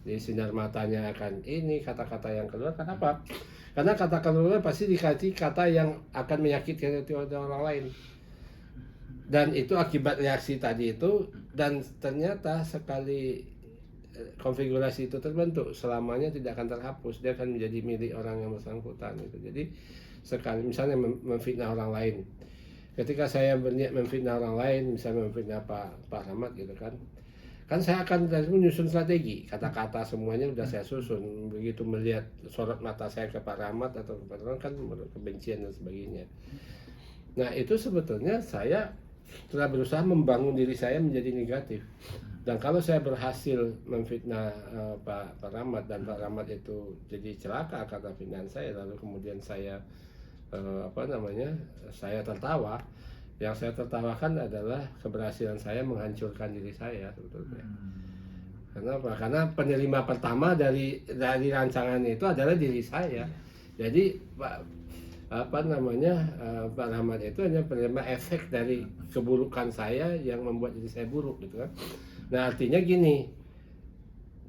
Di sinar matanya akan ini, kata-kata yang keluar kenapa? Karena kata keluar pasti dikasih kata yang akan menyakitkan hati orang lain. Dan itu akibat reaksi tadi itu, dan ternyata sekali konfigurasi itu terbentuk, selamanya tidak akan terhapus, dia akan menjadi milik orang yang bersangkutan gitu. Jadi sekali misalnya memfitnah orang lain, ketika saya berniat memfitnah orang lain, misalnya memfitnah Pak Rahmat gitu kan saya akan menyusun strategi, kata-kata semuanya udah saya susun. Begitu melihat sorot mata saya ke Pak Rahmat atau kepada orang kan kebencian dan sebagainya. Nah, itu sebetulnya saya telah berusaha membangun diri saya menjadi negatif. Dan kalau saya berhasil memfitnah Pak Rahmat, dan Pak Rahmat itu jadi celaka karena fitnahan saya, lalu kemudian saya saya tertawa. Yang saya tertawakan adalah keberhasilan saya menghancurkan diri saya sebetulnya. Kenapa? Karena penerima pertama dari rancangan itu adalah diri saya. Jadi Pak Rahmat itu hanya penerima efek dari keburukan saya yang membuat diri saya buruk gitu kan. Nah, artinya gini,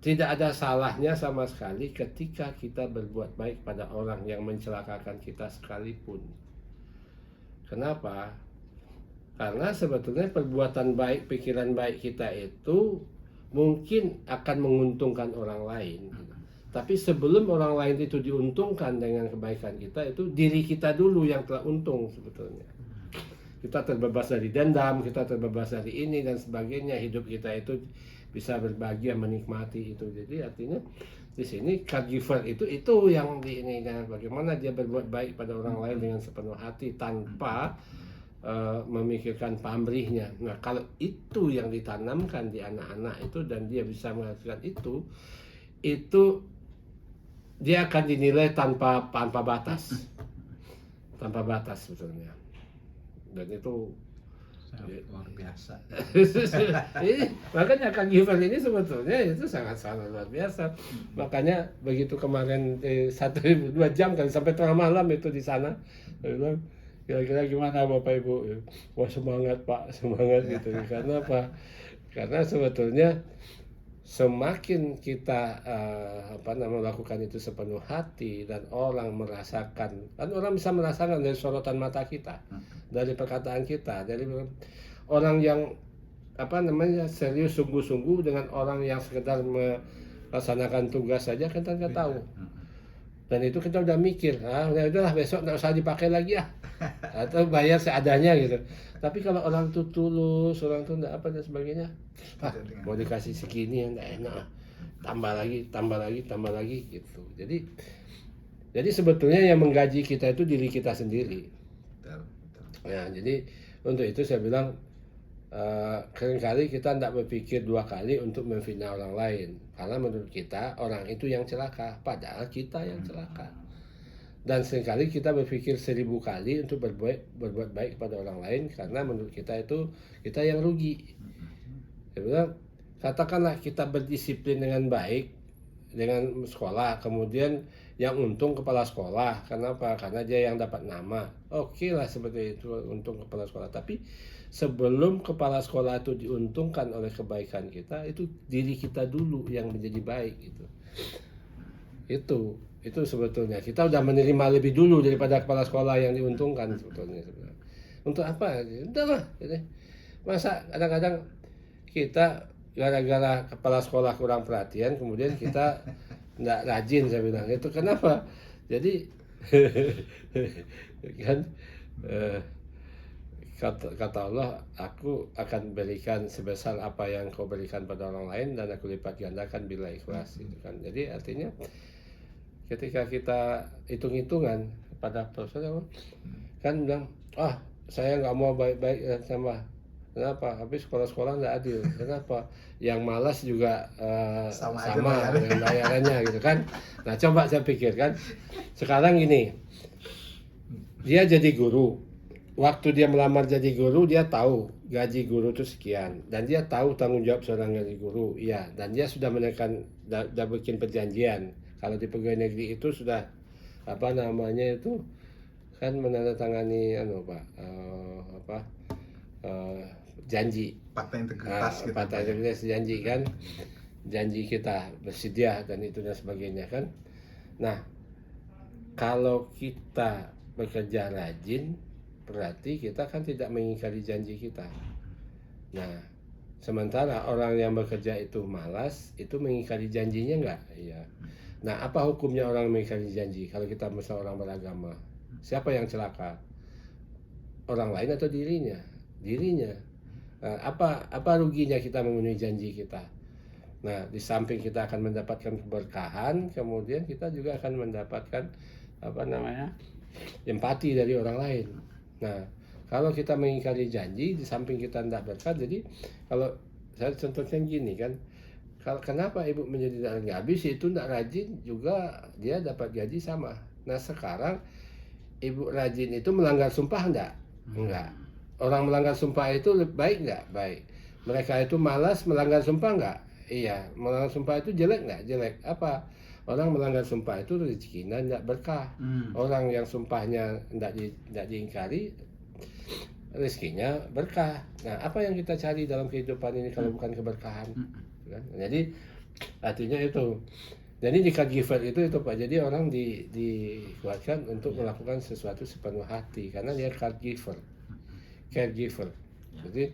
tidak ada salahnya sama sekali ketika kita berbuat baik pada orang yang mencelakakan kita sekalipun. Kenapa? Karena sebetulnya perbuatan baik, pikiran baik kita itu mungkin akan menguntungkan orang lain. Tapi sebelum orang lain itu diuntungkan dengan kebaikan kita, itu diri kita dulu yang telah untung sebetulnya. Kita terbebas dari dendam, kita terbebas dari ini dan sebagainya. Hidup kita itu bisa berbahagia, menikmati itu. Jadi artinya di sini caregiver itu yang bagaimana dia berbuat baik pada orang lain dengan sepenuh hati tanpa memikirkan pamrihnya. Nah, kalau itu yang ditanamkan di anak-anak itu dan dia bisa menghasilkan itu dia akan dinilai tanpa batas, tanpa batas sebetulnya. Dan itu luar biasa. Makanya caregiver ini sebetulnya itu sangat luar biasa. Makanya begitu kemarin 1-2 jam kan sampai tengah malam itu di sana, kira-kira gimana Bapak Ibu? Wah, semangat Pak, semangat gitu. Karena apa? Karena sebetulnya semakin kita melakukan itu sepenuh hati dan orang merasakan, kan orang bisa merasakan dari sorotan mata kita, dari perkataan kita, dari orang yang serius sungguh-sungguh dengan orang yang sekedar melaksanakan tugas saja kita nggak tahu. Dan itu kita udah mikir, udahlah besok nggak usah dipakai lagi ya, atau bayar seadanya gitu. Tapi kalau orang itu tulus, orang itu nggak dan sebagainya, mau dikasih segini ya nggak enak, tambah lagi gitu. Jadi sebetulnya yang menggaji kita itu diri kita sendiri. Ya, jadi untuk itu saya bilang seringkali kita tidak berpikir 2 kali untuk memfitnah orang lain, karena menurut kita orang itu yang celaka, padahal kita yang celaka. Dan seringkali kita berpikir 1000 kali untuk berbuat baik kepada orang lain, karena menurut kita itu kita yang rugi. Saya bilang, katakanlah kita berdisiplin dengan baik dengan sekolah, kemudian yang untung kepala sekolah. Kenapa? Karena dia yang dapat nama. Oke lah seperti itu, untung kepala sekolah. Tapi sebelum kepala sekolah itu diuntungkan oleh kebaikan kita, itu diri kita dulu yang menjadi baik gitu. Itu sebetulnya kita udah menerima lebih dulu daripada kepala sekolah yang diuntungkan sebetulnya. Untuk apa? Udahlah. Masa kadang-kadang kita gara-gara kepala sekolah kurang perhatian, kemudian kita nggak rajin, saya bilang itu kenapa? Jadi kan kata Allah, aku akan berikan sebesar apa yang kau berikan pada orang lain dan aku lipat gandakan bila ikhlas gitu kan. Jadi artinya ketika kita hitung-hitungan pada proses kan bilang, saya nggak mau baik-baik sama. Kenapa? Habis sekolah-sekolah nggak adil. Kenapa? Yang malas juga sama dengan bayarannya gitu kan. Nah, coba saya pikirkan sekarang gini, dia jadi guru, waktu dia melamar jadi guru dia tahu gaji guru itu sekian dan dia tahu tanggung jawab seorang gaji guru, iya, dan dia sudah menekan, sudah bikin perjanjian. Kalau di pegawai negeri itu sudah apa namanya itu kan menandatangani Pak, eh, janji, Fakta integritas gitu, fakta Pak, ya. integritas, janji kan, janji kita bersedia dan itu dan sebagainya kan. Nah, kalau kita bekerja rajin berarti kita kan tidak mengingkari janji kita. Nah, sementara orang yang bekerja itu malas, itu mengingkari janjinya enggak? Iya. Nah, apa hukumnya orang mengingkari janji? Kalau kita misalnya orang beragama, siapa yang celaka? Orang lain atau dirinya? Dirinya. Nah, apa ruginya kita memenuhi janji kita? Nah, di samping kita akan mendapatkan keberkahan, kemudian kita juga akan mendapatkan empati dari orang lain. Nah, kalau kita mengingkari janji, di samping kita tidak berkat, jadi kalau saya contohnya gini kan, kalau kenapa ibu menjadi tidak habis itu tidak rajin juga dia dapat gaji sama. Nah sekarang ibu rajin itu melanggar sumpah enggak. Orang melanggar sumpah itu baik enggak? Baik. Mereka itu malas melanggar sumpah enggak? Iya. Melanggar sumpah itu jelek enggak? Jelek. Apa? Orang melanggar sumpah itu rezekinya tidak berkah. Orang yang sumpahnya tidak diingkari, rezekinya berkah. Nah, apa yang kita cari dalam kehidupan ini kalau bukan keberkahan? Kan? Jadi artinya itu. Jadi di caregiver itu Pak. Jadi orang dikuatkan untuk melakukan sesuatu sepenuh hati karena dia caregiver. Jadi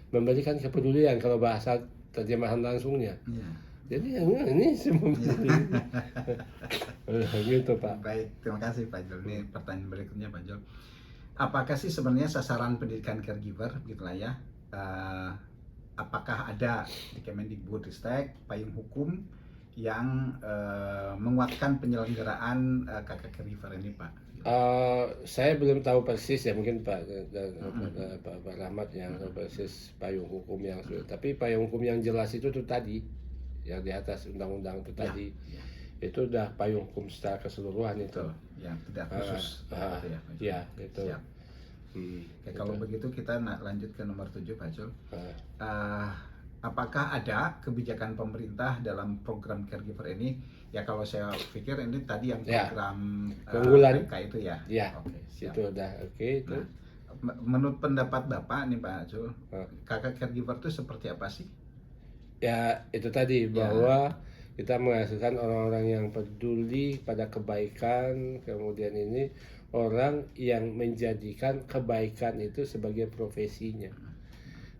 memberikan kepedulian kalau bahasa terjemahan langsungnya. Jadi ini semua gitu Pak. Baik, terima kasih Pak Jul. Ini pertanyaan berikutnya Pak Jul. Apakah sih sebenarnya sasaran pendidikan caregiver gitulah ya? Apakah ada di Kemendikbudristek payung hukum yang menguatkan penyelenggaraan kakak caregiver ini Pak? Saya belum tahu persis ya, mungkin Pak Rahmat yang tahu persis payung hukum yang tapi payung hukum yang jelas itu tuh tadi yang di atas undang-undang itu tadi itu udah payung hukum secara keseluruhan itu yang tidak khusus ya itu. Siap. Oke, kalau begitu kita lanjut ke nomor 7 Pak Jul. Apakah ada kebijakan pemerintah dalam program caregiver ini? Ya kalau saya pikir ini tadi yang program keunggulan itu ya. Oke, siap. Itu udah oke itu. Nah, menurut pendapat Bapak nih Pak Jul, kakak caregiver itu seperti apa sih? Ya itu tadi bahwa kita menghasilkan orang-orang yang peduli pada kebaikan, kemudian ini orang yang menjadikan kebaikan itu sebagai profesinya.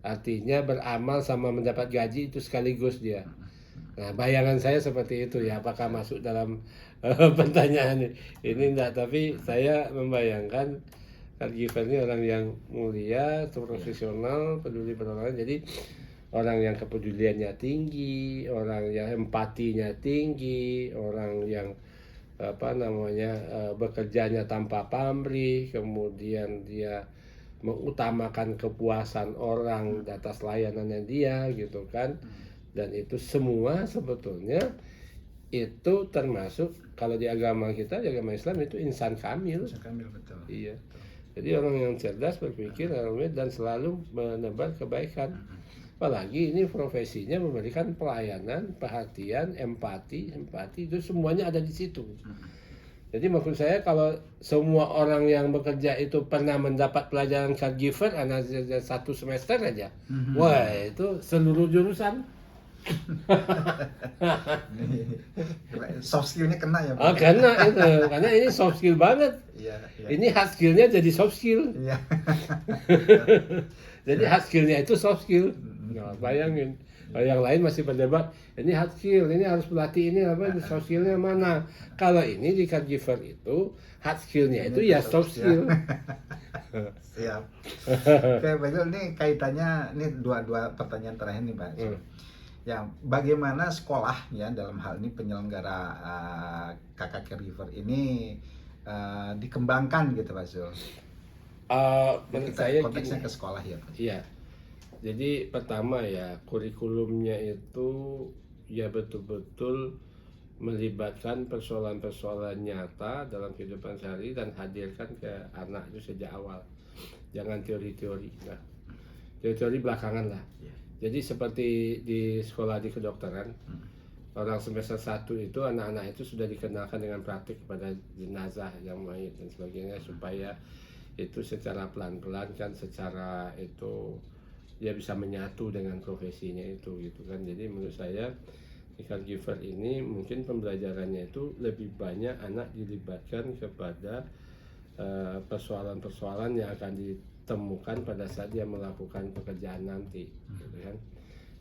Artinya beramal sama mendapat gaji itu sekaligus dia. Nah bayangan saya seperti itu ya, apakah masuk dalam pertanyaan ini enggak, tapi saya membayangkan caregiver ini orang yang mulia, profesional, peduli pada orang lain. Jadi orang yang kepeduliannya tinggi, orang yang empatinya tinggi, orang yang bekerjanya tanpa pamrih, kemudian dia mengutamakan kepuasan orang atas layanannya dia gitu kan. Dan itu semua sebetulnya itu termasuk kalau di agama kita, di agama Islam itu insan kamil. Insan kamil, betul. Iya. Jadi orang yang cerdas berpikir dan selalu menebar kebaikan. Apalagi ini profesinya memberikan pelayanan, perhatian, empati itu semuanya ada di situ. Jadi maksud saya kalau semua orang yang bekerja itu pernah mendapat pelajaran caregiver anak 1 semester aja, wah itu seluruh jurusan. Soft skillnya kena ya Pak? Kena itu, karena ini soft skill banget. Ini hard skillnya jadi soft skill. Jadi hard skillnya itu soft skill. Nah, bayangin, kalau yang lain masih berdebat, ini hard skill, ini harus pelatih, ini apa, soft skillnya mana? Kalau ini di caregiver itu hard skillnya itu ya soft skill. Siap. Oke, baiklah, ini kaitannya, ini dua pertanyaan terakhir nih Pak. Ya, bagaimana sekolah ya dalam hal ini penyelenggara kakak caregiver ini dikembangkan gitu Pak Zul? Menurut saya konteksnya ke sekolah ya Pak. Iya. Jadi pertama ya kurikulumnya itu ya betul-betul melibatkan persoalan-persoalan nyata dalam kehidupan sehari dan hadirkan ke anak itu sejak awal. jangan teori-teori. Nah, teori-teori belakangan lah. Iya. Jadi seperti di sekolah di kedokteran, orang semester 1 itu anak-anak itu sudah dikenalkan dengan praktik kepada jenazah yang mayit dan sebagainya, supaya itu secara pelan-pelan kan, secara itu dia bisa menyatu dengan profesinya itu gitu kan. Jadi menurut saya di caregiver ini mungkin pembelajarannya itu lebih banyak anak dilibatkan kepada persoalan-persoalan yang akan ditemukan pada saat dia melakukan pekerjaan nanti gitu kan.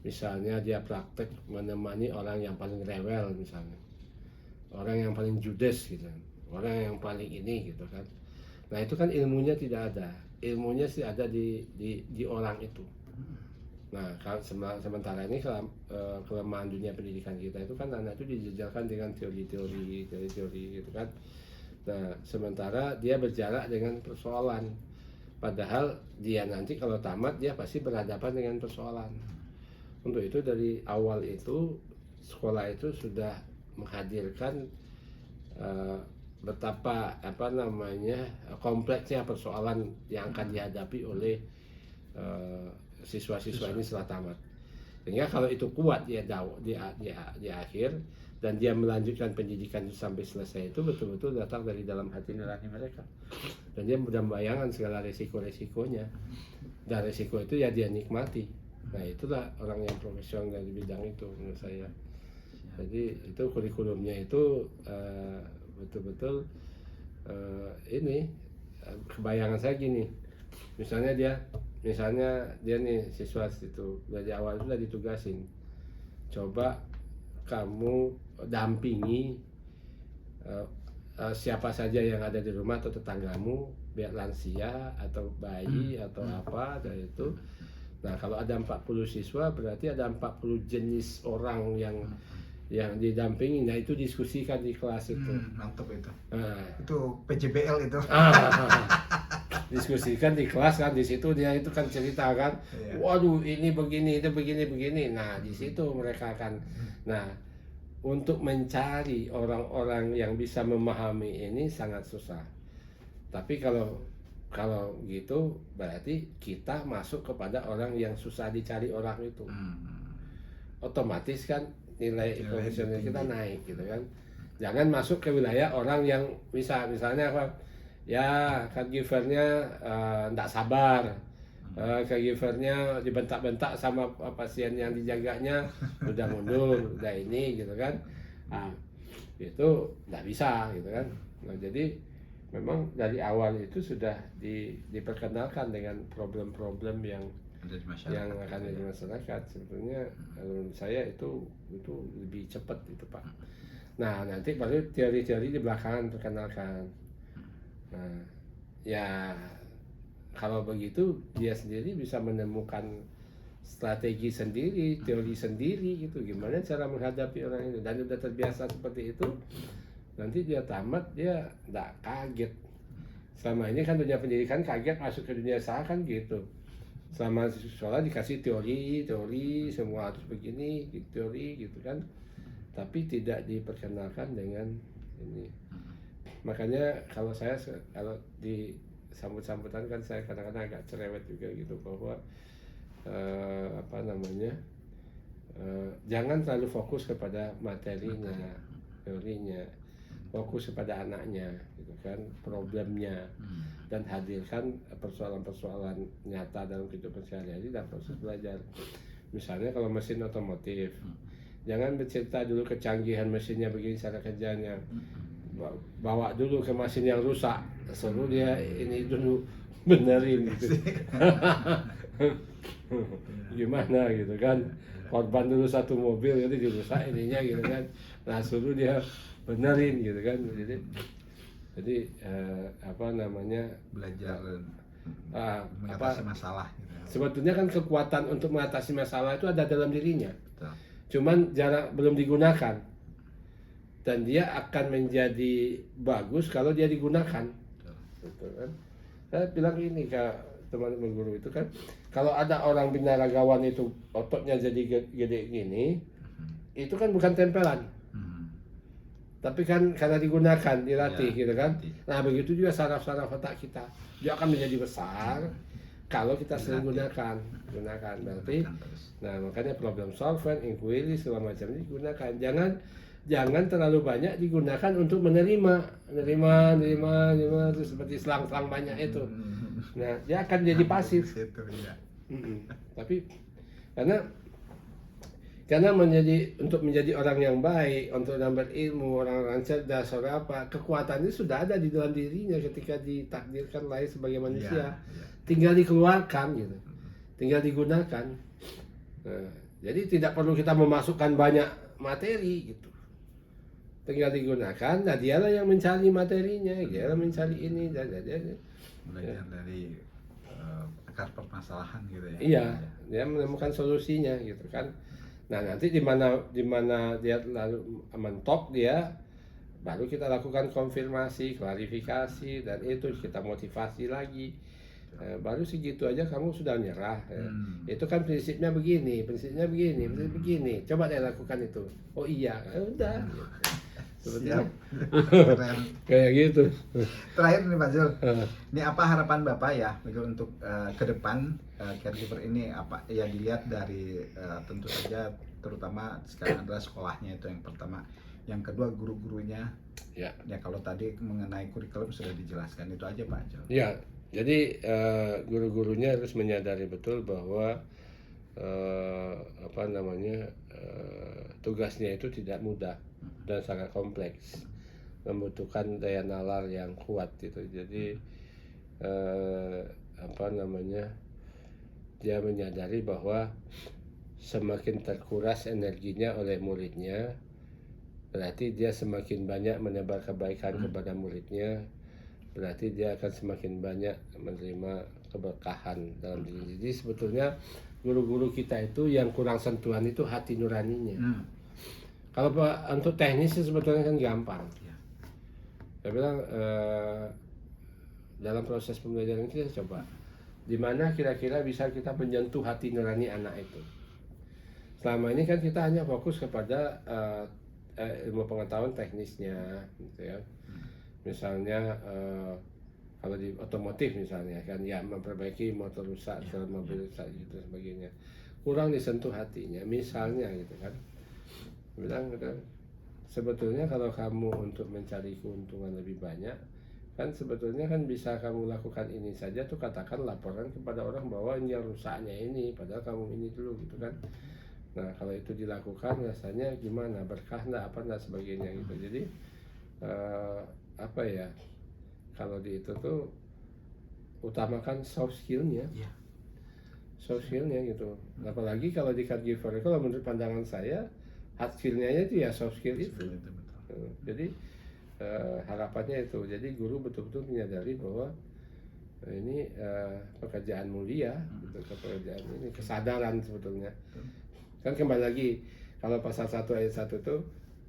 Misalnya dia praktek menemani orang yang paling rewel misalnya, orang yang paling judes gitu, orang yang paling ini gitu kan. Nah itu kan ilmunya tidak ada, ilmunya sih ada di orang itu. Nah kalau sementara ini kelemahan dunia pendidikan kita itu kan anak itu dijejalkan dengan teori-teori gitu kan. Nah sementara dia berjarak dengan persoalan, padahal dia nanti kalau tamat dia pasti berhadapan dengan persoalan. Untuk itu dari awal itu sekolah itu sudah menghadirkan betapa kompleksnya persoalan yang akan dihadapi oleh siswa-siswa ini setelah tamat. Sehingga kalau itu kuat dia di akhir dan dia melanjutkan pendidikan itu sampai selesai, itu betul-betul datang dari dalam hati nurani mereka. Dan dia sudah membayangkan segala resiko-resikonya. Dan resiko itu ya dia nikmati. Nah itulah orang yang profesional di bidang itu menurut saya. Jadi itu kurikulumnya itu betul-betul ini kebayangan saya gini. Misalnya dia nih siswa itu dari awal sudah ditugasin, coba kamu dampingi siapa saja yang ada di rumah atau tetanggamu, biar lansia atau bayi atau apa dari itu. Nah kalau ada 40 siswa berarti ada 40 jenis orang yang didampingi. Nah itu diskusikan di kelas itu. Mantap itu. Nah, itu PJBL itu. Diskusikan di kelas kan, di situ dia itu kan cerita kan, waduh ini begini itu begini. Nah di situ mereka akan. Nah untuk mencari orang-orang yang bisa memahami ini sangat susah. Tapi kalau gitu berarti kita masuk kepada orang yang susah dicari orang itu. Otomatis kan nilai profesional kita naik gitu kan. Jangan masuk ke wilayah orang yang misalnya apa ya, caregivernya tidak sabar, caregivernya dibentak-bentak sama pasien yang dijaganya, udah mundur, udah ini gitu kan. Nah, itu tidak bisa gitu kan. Nah, jadi memang dari awal itu sudah diperkenalkan dengan problem-problem yang akan ada di masyarakat. Sebetulnya menurut saya itu lebih cepat itu Pak. Nah nanti baru teori-teori di belakangan perkenalkan. Nah ya kalau begitu dia sendiri bisa menemukan strategi sendiri, teori sendiri gitu, gimana cara menghadapi orang itu, dan udah terbiasa seperti itu. Nanti dia tamat, dia tidak kaget. Selama ini kan dunia pendidikan kaget masuk ke dunia usaha kan gitu. Selama sekolah dikasih teori, semua harus begini, teori gitu kan. Tapi tidak diperkenalkan dengan ini. Makanya kalau di sambut-sambutan kan saya kadang-kadang agak cerewet juga gitu, bahwa jangan terlalu fokus kepada materinya, teorinya. Fokus kepada anaknya gitu kan, problemnya, dan hadirkan persoalan-persoalan nyata dalam kehidupan sehari-hari dan proses belajar. Misalnya kalau mesin otomotif, jangan bercerita dulu kecanggihan mesinnya begini cara kerjanya, bawa dulu ke mesin yang rusak, suruh dia ini dulu benerin gitu. Gimana gitu kan, korban dulu satu mobil jadi dirusak ininya gitu kan, nah suruh dia benerin gitu kan. Jadi belajar mengatasi masalah gitu. Sebetulnya kan kekuatan untuk mengatasi masalah itu ada dalam dirinya. Betul. Cuman belum digunakan, dan dia akan menjadi bagus kalau dia digunakan. Betul kan? Saya bilang ini ke teman-teman guru itu kan, kalau ada orang binaragawan itu ototnya jadi gede gini, itu kan bukan tempelan. tapi kan karena digunakan, dilatih Ya, gitu kan. dilatih. Nah begitu juga saraf-saraf otak kita, dia akan menjadi besar kalau kita sering Dilatih. gunakan berarti. Gunakan terus. Nah makanya problem solver, inquiry segala macam ini digunakan. Jangan terlalu banyak digunakan untuk menerima terus seperti selang-selang banyak itu. Nah dia akan jadi pasif. Situ, ya. Tapi karena untuk menjadi orang yang baik, untuk nambah ilmu, orang-orang cerdas, orang apa, kekuatannya sudah ada di dalam dirinya ketika ditakdirkan lahir sebagai manusia. Ya. Tinggal dikeluarkan gitu, tinggal digunakan. Nah, jadi tidak perlu kita memasukkan banyak materi gitu, tinggal digunakan. Nah dialah yang mencari materinya, dialah mencari ini dan Belajar dari akar permasalahan gitu ya. iya, dia menemukan solusinya gitu kan. Nah nanti di mana dia lalu mentok dia, baru kita lakukan konfirmasi, klarifikasi, dan itu kita motivasi lagi. Baru segitu aja kamu sudah nyerah. Itu kan prinsipnya begini, prinsipnya begini. Coba deh lakukan itu. Oh iya, udah. Siap. Keren. Kayak gitu. Terakhir nih Pak Zul, ini apa harapan Bapak ya untuk ke depan caregiver ini, apa ya dilihat dari tentu saja terutama sekarang adalah sekolahnya itu yang pertama, yang kedua guru-gurunya. Ya. Ya kalau tadi mengenai kurikulum sudah dijelaskan, itu aja Pak Zul. Ya, jadi guru-gurunya harus menyadari betul bahwa tugasnya itu tidak mudah dan sangat kompleks, membutuhkan daya nalar yang kuat gitu. Jadi dia menyadari bahwa semakin terkuras energinya oleh muridnya, berarti dia semakin banyak menebar kebaikan kepada muridnya, berarti dia akan semakin banyak menerima keberkahan dalam diri. Jadi sebetulnya guru-guru kita itu yang kurang sentuhan itu hati nuraninya. Kalau untuk teknis sebetulnya kan gampang. Saya bilang dalam proses pembelajaran kita coba di mana kira-kira bisa kita menyentuh hati nurani anak itu. Selama ini kan kita hanya fokus kepada ilmu pengetahuan teknisnya, gitu ya. Misalnya kalau di otomotif misalnya kan ya memperbaiki motor rusak, mobil rusak gitu sebagainya, kurang disentuh hatinya misalnya gitu kan. Bilang gitu, sebetulnya kalau kamu untuk mencari keuntungan lebih banyak kan sebetulnya kan bisa kamu lakukan ini saja tuh, katakan laporan kepada orang bahwa ini yang rusaknya ini padahal kamu ini dulu gitu kan. Nah kalau itu dilakukan rasanya gimana, berkah enggak, apa enggak sebagainya gitu. Jadi kalau di itu tuh utamakan soft skillnya, gitu. Apalagi kalau di caregiver, kalau menurut pandangan saya hard skillnya itu ya soft skill itu. Jadi harapannya itu, jadi guru betul-betul menyadari bahwa ini pekerjaan mulia, gitu, pekerjaan ini kesadaran sebetulnya. Kan kembali lagi kalau pasal 1 ayat 1 itu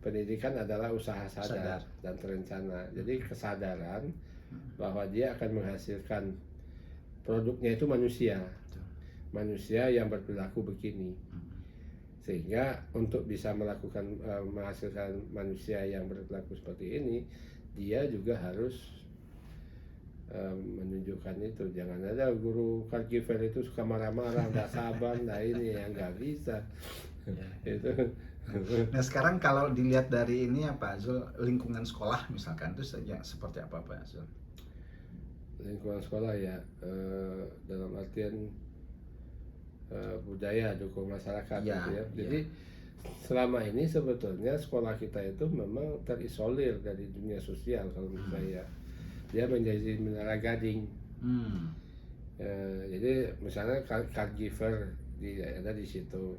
pendidikan adalah usaha sadar dan terencana. Jadi kesadaran bahwa dia akan menghasilkan produknya itu manusia yang berperilaku begini, sehingga untuk bisa menghasilkan manusia yang berperilaku seperti ini, dia juga harus menunjukkan itu. Jangan ada guru caregiver itu suka marah-marah, nggak sabar, nah ini yang nggak bisa. Itu. Nah sekarang kalau dilihat dari ini ya Pak Zul, lingkungan sekolah misalkan itu seperti apa Pak Zul? Lingkungan sekolah ya dalam artian budaya dukung masyarakat gitu ya. Jadi selama ini sebetulnya sekolah kita itu memang terisolir dari dunia sosial kalau menurut saya. Dia menjadi menara gading. Jadi misalnya caregiver ada di situ.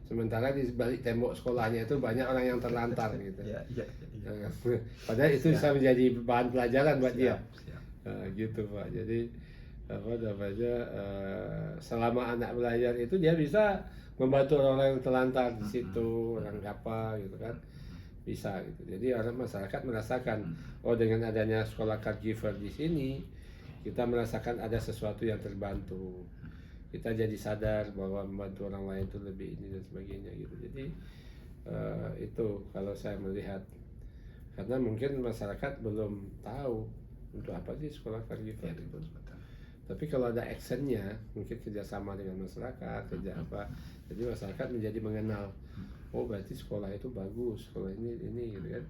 Sementara di balik tembok sekolahnya itu banyak orang yang terlantar gitu. Padahal itu bisa menjadi bahan pelajaran buat dia. Gitu Pak. Jadi selama anak belajar itu dia bisa membantu orang yang terlantar di situ, orang apa gitu kan, bisa gitu. Jadi orang masyarakat merasakan, oh dengan adanya sekolah caregiver di sini kita merasakan ada sesuatu yang terbantu. Kita jadi sadar bahwa membantu orang lain itu lebih ini dan sebagainya gitu. Jadi itu kalau saya melihat karena mungkin masyarakat belum tahu untuk apa sih sekolah caregiver Ya, itu. betul. Tapi kalau ada actionnya, mungkin kerjasama dengan masyarakat, kerja apa, jadi masyarakat menjadi mengenal, oh berarti sekolah itu bagus, sekolah ini gitu kan.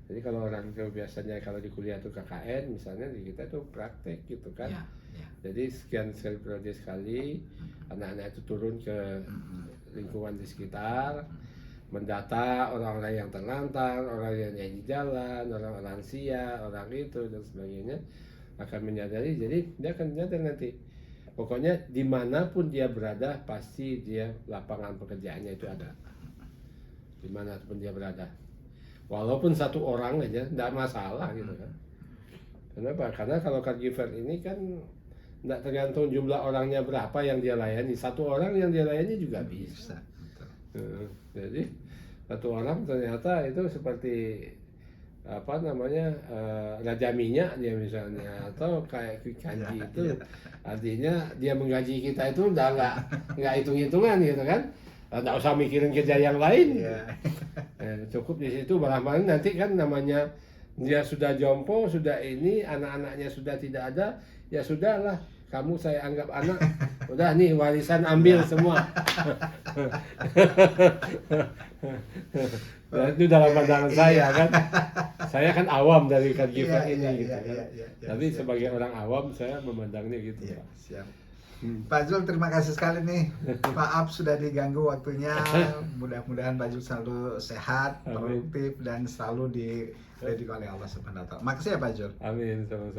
Jadi kalau orang itu biasanya kalau di kuliah itu KKN, misalnya di kita itu praktek gitu kan. Ya, ya. Jadi sekian periode sekali, anak-anak itu turun ke lingkungan di sekitar, mendata orang-orang yang terlantar, orang yang nyanyi jalan, orang lansia, orang itu dan sebagainya, akan menyadari. Jadi dia akan menyadari nanti, pokoknya dimanapun dia berada pasti dia lapangan pekerjaannya itu ada, dimanapun dia berada, walaupun satu orang aja tidak masalah gitu kan. Kenapa? Karena kalau caregiver ini kan tidak tergantung jumlah orangnya berapa yang dia layani, satu orang yang dia layani juga bisa. Betul. Jadi satu orang ternyata itu seperti apa namanya raja minyak dia misalnya, atau kayak Kanji itu, artinya dia menggaji kita itu udah nggak hitung-hitungan gitu kan, nggak usah mikirin kerja yang lain. Cukup di situ, malah nanti kan namanya dia sudah jompo, sudah ini, anak-anaknya sudah tidak ada, ya sudahlah, kamu saya anggap anak, udah nih warisan ambil semua. Nah, itu dalam pandangan saya kan, saya kan awam dari caregiver ini gitu kan. Tapi sebagai orang awam saya memandangnya gitu. Iya, Pak. siap. Pak Zul, terima kasih sekali nih. Maaf sudah diganggu waktunya. Mudah-mudahan Pak Zul selalu sehat, produktif, dan selalu dididik oleh Allah Subhanahu wa Ta'ala. Makasih ya Pak Zul. Amin. Sama-sama.